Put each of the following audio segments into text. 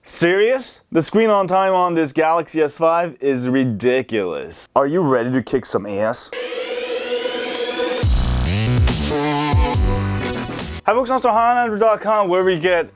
Serious? The screen on time on this Galaxy S5 is ridiculous. Are you ready to kick some ass? Hi folks, on to HighOnAndroid.com where we get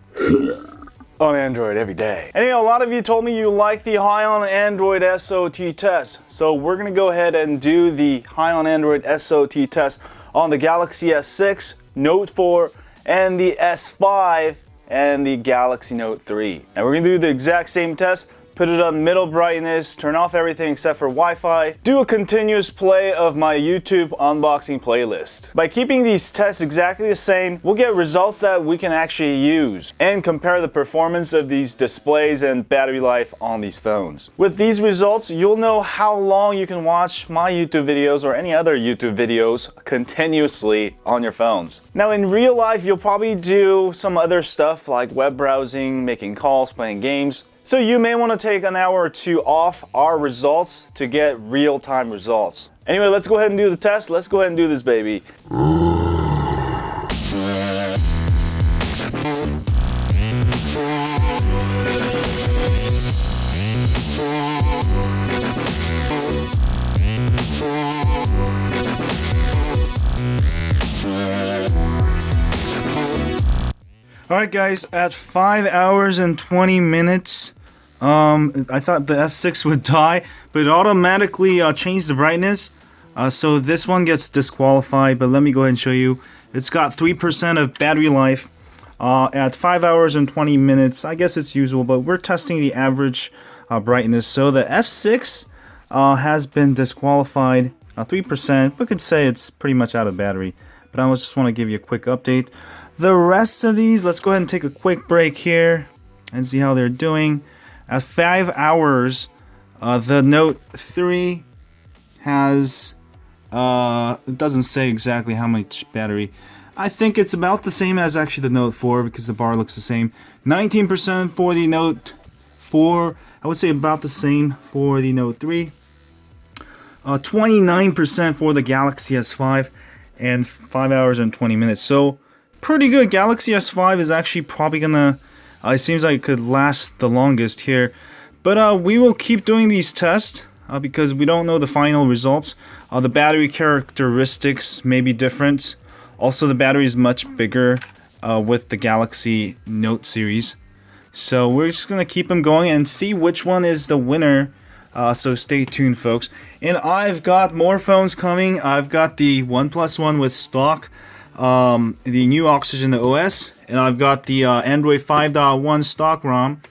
on Android every day. And a lot of you told me you like the HighOnAndroid SOT test. So we're gonna go ahead and do the HighOnAndroid SOT test on the Galaxy S6, Note 4, and the S5, and the Galaxy Note 3. And we're gonna do the exact same test, put it on middle brightness, turn off everything except for Wi-Fi, do a continuous play of my YouTube unboxing playlist. By keeping these tests exactly the same, we'll get results that we can actually use and compare the performance of these displays and battery life on these phones. With these results, you'll know how long you can watch my YouTube videos or any other YouTube videos continuously on your phones. Now in real life, you'll probably do some other stuff like web browsing, making calls, playing games. So you may want to take an hour or two off our results to get real-time results. Anyway, let's go ahead and do the test. Let's go ahead and do this, baby. Alright guys, at 5 hours and 20 minutes, I thought the S6 would die, but it automatically changed the brightness. So this one gets disqualified, but let me go ahead and show you. It's got 3% of battery life at 5 hours and 20 minutes. I guess it's usual, but we're testing the average brightness. So the S6 has been disqualified, 3%. We could say it's pretty much out of battery, but I just want to give you a quick update. The rest of these, let's go ahead and take a quick break here and see how they're doing. At 5 hours, the Note 3 has, it doesn't say exactly how much battery. I think it's about the same as actually the Note 4 because the bar looks the same. 19% for the Note 4. I would say about the same for the Note 3. 29% for the Galaxy S5 and 5 hours and 20 minutes. So pretty good. Galaxy S5 is actually probably gonna, it seems like it could last the longest here. But we will keep doing these tests because we don't know the final results. The battery characteristics may be different. Also, the battery is much bigger with the Galaxy Note series. So we're just gonna keep them going and see which one is the winner. So stay tuned, folks. And I've got more phones coming. I've got the OnePlus One with stock, the new Oxygen OS, and I've got the Android 5.1 stock ROM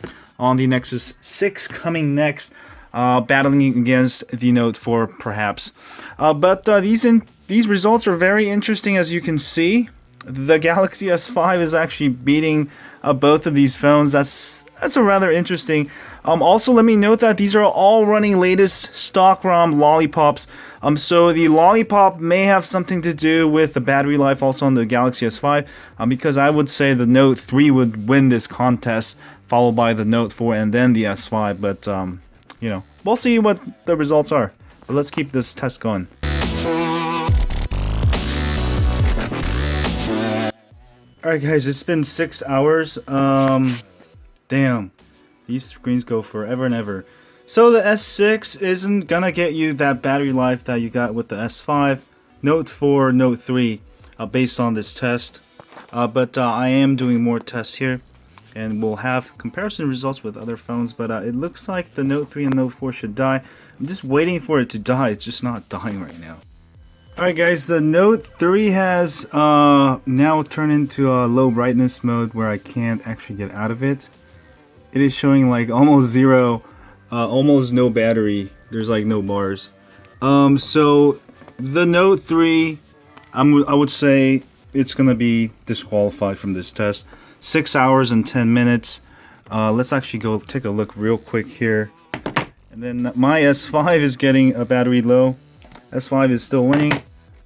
on the Nexus 6 coming next, battling against the Note 4 perhaps. But these results are very interesting. As you can see, the Galaxy S5 is actually beating both of these phones. That's a rather interesting. Also, let me note that these are all running latest stock ROM lollipops. So the lollipop may have something to do with the battery life also on the Galaxy S5, because I would say the Note 3 would win this contest, followed by the Note 4 and then the S5. But you know, we'll see what the results are. But let's keep this test going. Alright guys, it's been 6 hours. Damn. These screens go forever and ever. So the S6 isn't gonna get you that battery life that you got with the S5, Note 4, Note 3, based on this test. But I am doing more tests here, and we'll have comparison results with other phones. But it looks like the Note 3 and Note 4 should die. I'm just waiting for it to die. It's just not dying right now. Alright guys, the Note 3 has now turned into a low brightness mode where I can't actually get out of it. It is showing like almost zero, almost no battery. There's like no bars. So the Note 3, I would say it's gonna be disqualified from this test. 6 hours and 10 minutes. Let's actually go take a look real quick here. And then my S5 is getting a battery low. S5 is still winning.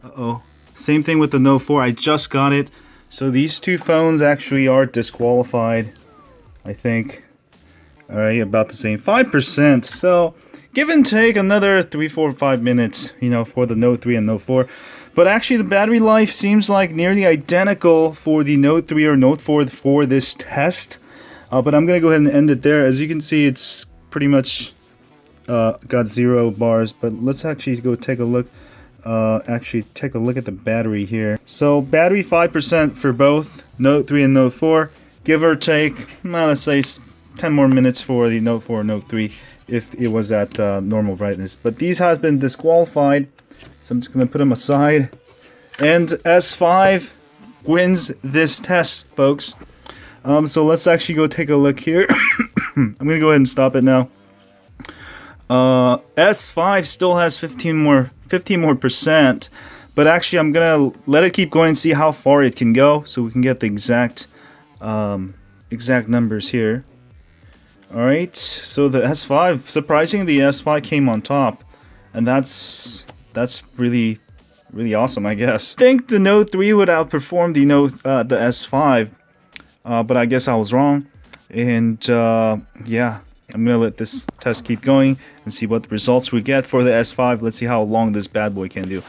Uh-oh. Same thing with the Note 4. I just got it. So these two phones actually are disqualified, I think. Alright, about the same. 5%. So give and take another 3, 4, 5 minutes, you know, for the Note 3 and Note 4. But actually the battery life seems like nearly identical for the Note 3 or Note 4 for this test. But I'm gonna go ahead and end it there. As you can see, it's pretty much got 0 bars, but let's actually go take a look. Actually take a look at the battery here. So battery 5% for both Note 3 and Note 4, give or take, well, let's say 10 more minutes for the Note 4 and Note 3 if it was at normal brightness. But these has been disqualified, so I'm just gonna put them aside. And S5 wins this test, folks. So let's actually go take a look here. I'm gonna go ahead and stop it now. S5 still has 15 more percent, but actually I'm gonna let it keep going and see how far it can go, so we can get the exact numbers here. All right, so the S5, surprisingly, the S5 came on top, and that's really awesome, I guess. I think the Note 3 would outperform the S5, but I guess I was wrong, and yeah. I'm gonna let this test keep going and see what results we get for the S5. Let's see how long this bad boy can do.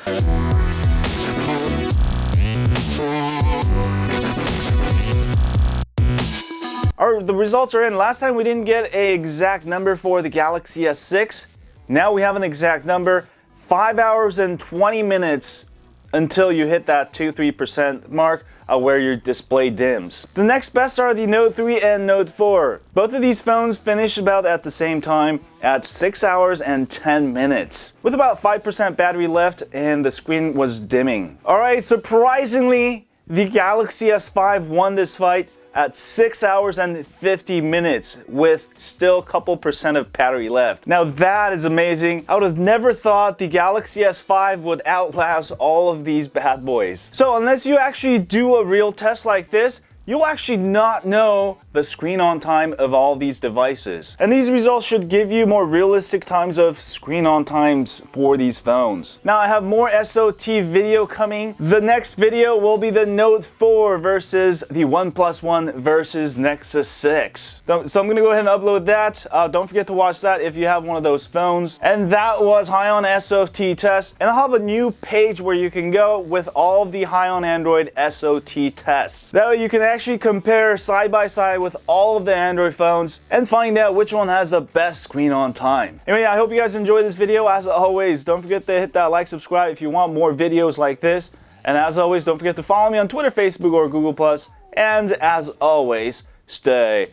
Alright, the results are in. Last time we didn't get an exact number for the Galaxy S6. Now we have an exact number. 5 hours and 20 minutes until you hit that 2-3% mark where your display dims. The next best are the Note 3 and Note 4. Both of these phones finished about at the same time at 6 hours and 10 minutes with about 5% battery left, and the screen was dimming. Alright, surprisingly, the Galaxy S5 won this fight at 6 hours and 50 minutes with still a couple percent of battery left. Now that is amazing. I would have never thought the Galaxy S5 would outlast all of these bad boys. So unless you actually do a real test like this, you'll actually not know the screen on time of all these devices. And these results should give you more realistic times of screen on times for these phones. Now I have more SOT video coming. The next video will be the Note 4 versus the OnePlus One versus Nexus 6. So I'm gonna go ahead and upload that. Don't forget to watch that if you have one of those phones. And that was HighOnSOT Test. And I'll have a new page where you can go with all of the HighOnAndroid SOT tests. That way you can actually compare side by side with all of the Android phones and find out which one has the best screen on time. Anyway, I hope you guys enjoyed this video. As always, don't forget to hit that like, subscribe if you want more videos like this. And as always, don't forget to follow me on Twitter, Facebook, or Google+. And as always, stay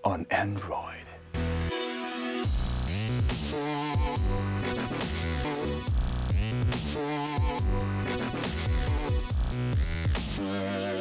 on Android.